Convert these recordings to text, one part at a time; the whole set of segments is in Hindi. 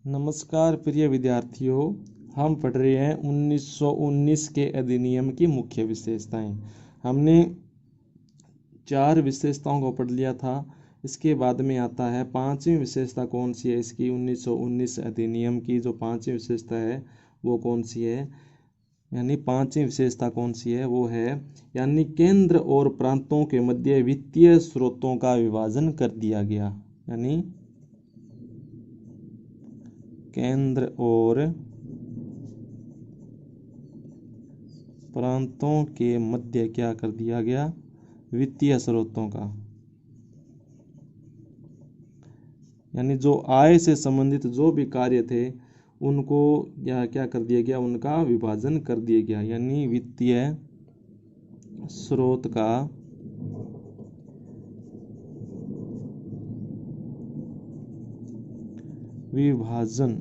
नमस्कार प्रिय विद्यार्थियों, हम पढ़ रहे हैं 1919 के अधिनियम की मुख्य विशेषताएं। हमने 4 विशेषताओं को पढ़ लिया था। इसके बाद में आता है पांचवी विशेषता कौन सी है इसकी 1919 अधिनियम की जो पांचवी विशेषता है वो कौन सी है, यानी पांचवी विशेषता कौन सी है वो है यानी केंद्र और प्रांतों के मध्य वित्तीय स्रोतों का विभाजन कर दिया गया। यानी केंद्र और प्रांतों के मध्य क्या कर दिया गया, वित्तीय स्रोतों का, यानी जो आय से संबंधित जो भी कार्य थे उनको क्या कर दिया गया, उनका विभाजन कर दिया गया। यानी वित्तीय स्रोत का विभाजन,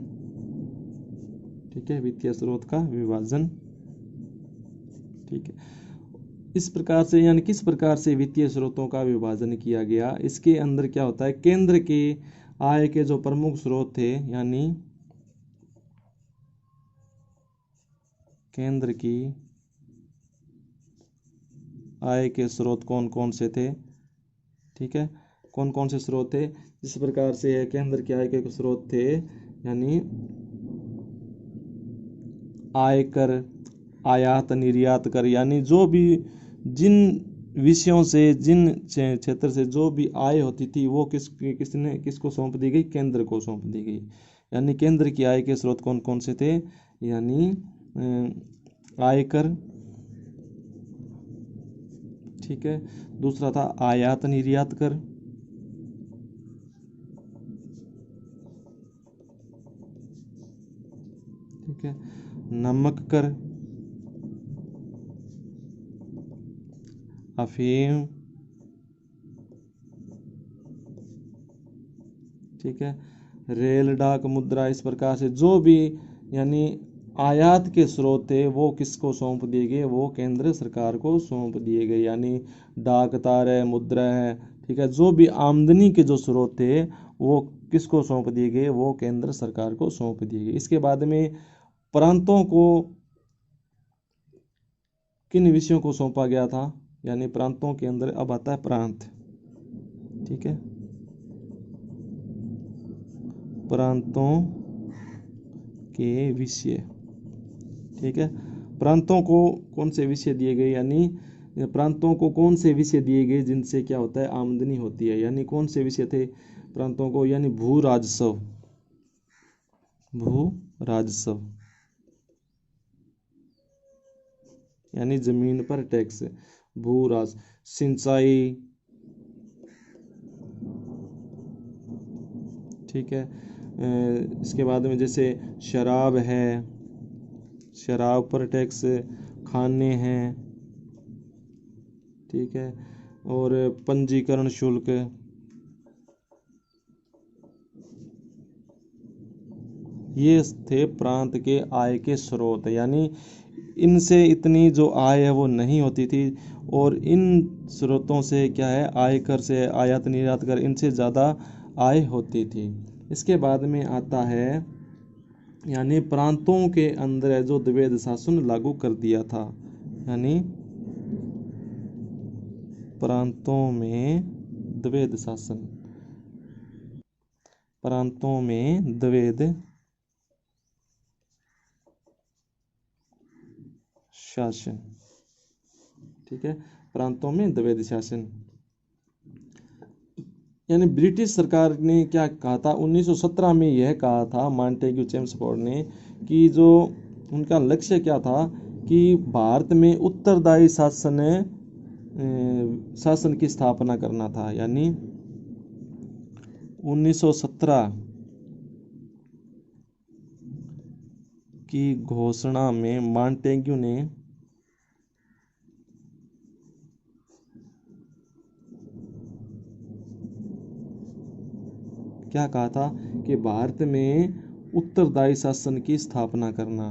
ठीक है, वित्तीय स्रोत का विभाजन, ठीक है। इस प्रकार से यानी किस प्रकार से वित्तीय स्रोतों का विभाजन किया गया, इसके अंदर क्या होता है, केंद्र के आय के जो प्रमुख स्रोत थे, यानी केंद्र की आय के स्रोत कौन कौन से थे, ठीक है, कौन कौन से स्रोत थे। जिस प्रकार से केंद्र की आय के स्रोत थे यानी आयकर, आयात निर्यात कर, यानी जो भी जिन विषयों से जिन क्षेत्र से जो भी आय होती थी वो किसको सौंप दी गई, केंद्र को सौंप दी गई। यानी केंद्र की आय के स्रोत कौन कौन से थे, यानी आयकर, ठीक है, दूसरा था आयात निर्यात कर, ठीक है, नमक कर, अफीम, ठीक है, रेल, डाक, मुद्रा। इस प्रकार से जो भी यानी आयात के स्रोत थे वो किसको सौंप दिए गए, वो केंद्र सरकार को सौंप दिए गए। यानी डाक तार है, मुद्रा है, ठीक है, जो भी आमदनी के जो स्रोत थे वो किसको सौंप दिए गए, वो केंद्र सरकार को सौंप दिए गए। इसके बाद में प्रांतों को किन विषयों को सौंपा गया था, यानी प्रांतों के अंदर अब आता है प्रांत, ठीक है, प्रांतों के विषय, ठीक है, प्रांतों को कौन से विषय दिए गए, यानी प्रांतों को कौन से विषय दिए गए जिनसे क्या होता है, आमदनी होती है। यानी कौन से विषय थे प्रांतों को, यानी भू राजस्व, भू राजस्व यानी जमीन पर टैक्स, भू राजस्व, सिंचाई, ठीक है, इसके बाद में जैसे शराब है, शराब पर टैक्स, खाने हैं, ठीक है, और पंजीकरण शुल्क, ये थे प्रांत के आय के स्रोत। यानी इनसे इतनी जो आय है वो नहीं होती थी और इन स्रोतों से क्या है, आयकर से, आयात निर्यात कर, इनसे ज़्यादा आय होती थी। इसके बाद में आता है यानी प्रांतों के अंदर जो द्वैध शासन लागू कर दिया था। यानी प्रांतों में द्वैध शासन, प्रांतों में द्वैध शासन, ठीक है, प्रांतों में द्वैध शासन। यानी ब्रिटिश सरकार ने क्या कहा था 1917 में, यह कहा था मॉन्टेग्यू चेम्सफोर्ड ने कि जो उनका लक्ष्य क्या था कि भारत में उत्तरदायी शासन की स्थापना करना था। यानी 1917 की घोषणा में मॉन्टेग्यू ने क्या कहा था कि भारत में उत्तरदायी शासन की स्थापना करना,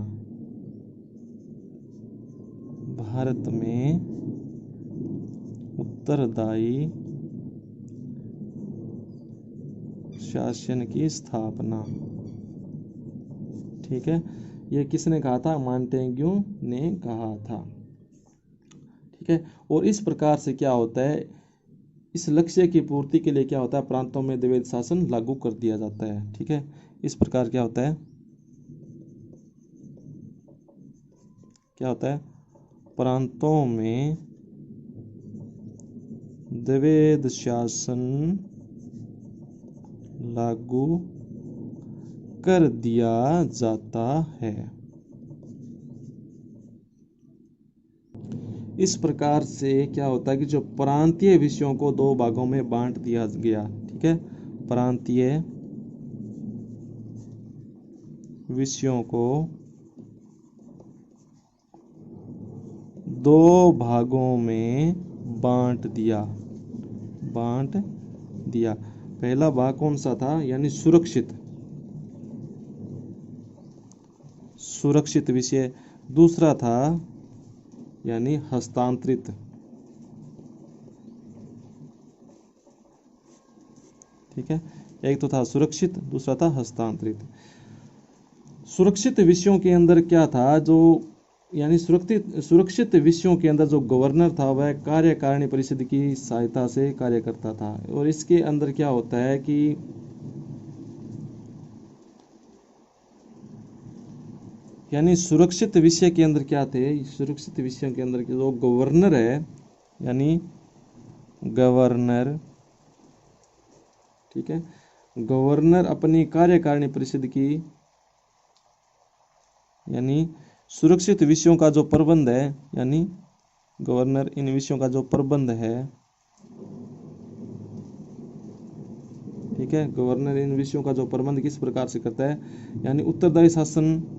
भारत में उत्तरदायी शासन की स्थापना, ठीक है, ये किसने कहा था? मॉन्टेग्यू ने कहा था। ठीक है, और इस प्रकार से क्या होता है, इस लक्ष्य की पूर्ति के लिए क्या होता है, प्रांतों में द्विवेद शासन लागू कर दिया जाता है। ठीक है, इस प्रकार क्या होता है, प्रांतों में द्विवेद शासन लागू कर दिया जाता है। इस प्रकार से क्या होता है कि जो प्रांतीय विषयों को दो भागों में बांट दिया गया। ठीक है, प्रांतीय विषयों को दो भागों में बांट दिया। पहला भाग कौन सा था, यानी सुरक्षित विषय। दूसरा था यानी हस्तांतरित। ठीक है, एक तो था सुरक्षित, दूसरा था हस्तांतरित। सुरक्षित विषयों के अंदर क्या था, जो यानी सुरक्षित विषयों के अंदर जो गवर्नर था वह कार्यकारिणी परिषद की सहायता से कार्य करता था। और इसके अंदर क्या होता है कि यानी सुरक्षित विषय के अंदर क्या थे, सुरक्षित विषयों के अंदर जो गवर्नर है, यानी गवर्नर, ठीक है, गवर्नर अपनी कार्यकारिणी परिषद की, यानी सुरक्षित विषयों का जो प्रबंध है, यानी गवर्नर इन विषयों का जो प्रबंध है, ठीक है, गवर्नर इन विषयों का जो प्रबंध किस प्रकार से करता है, यानी उत्तरदायी शासन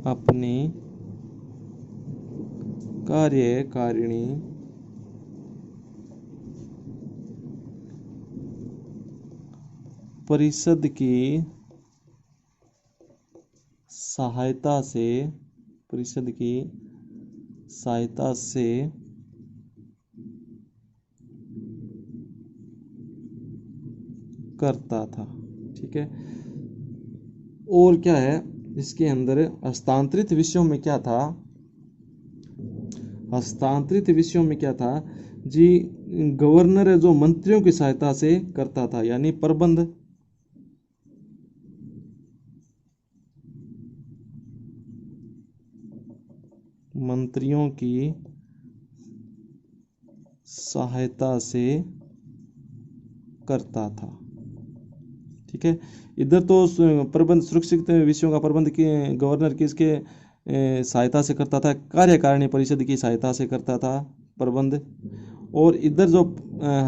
अपनी कार्यकारिणी परिषद की सहायता से करता था। ठीक है, और क्या है इसके अंदर, हस्तांतरित विषयों में क्या था, हस्तांतरित विषयों में क्या था जी, गवर्नर है जो मंत्रियों की सहायता से करता था, यानी प्रबंध, मंत्रियों की सहायता से करता था। ठीक है, इधर तो प्रबंध, सुरक्षित विषयों का प्रबंध के गवर्नर किसके सहायता से करता था, कार्यकारिणी परिषद की सहायता से करता था प्रबंध। और इधर जो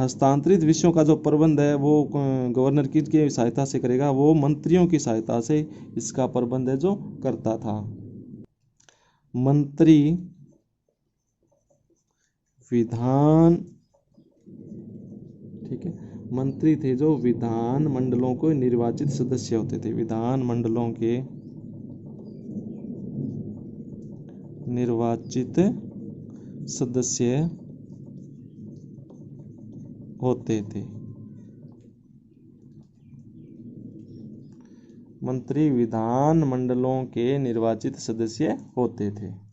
हस्तांतरित विषयों का जो प्रबंध है वो गवर्नर की सहायता से करेगा, वो मंत्रियों की सहायता से इसका प्रबंध है जो करता था। मंत्री विधान, ठीक है, मंत्री थे जो विधान मंडलों को निर्वाचित सदस्य होते थे, विधान मंडलों के निर्वाचित सदस्य होते थे। मंत्री विधान मंडलों के निर्वाचित सदस्य होते थे।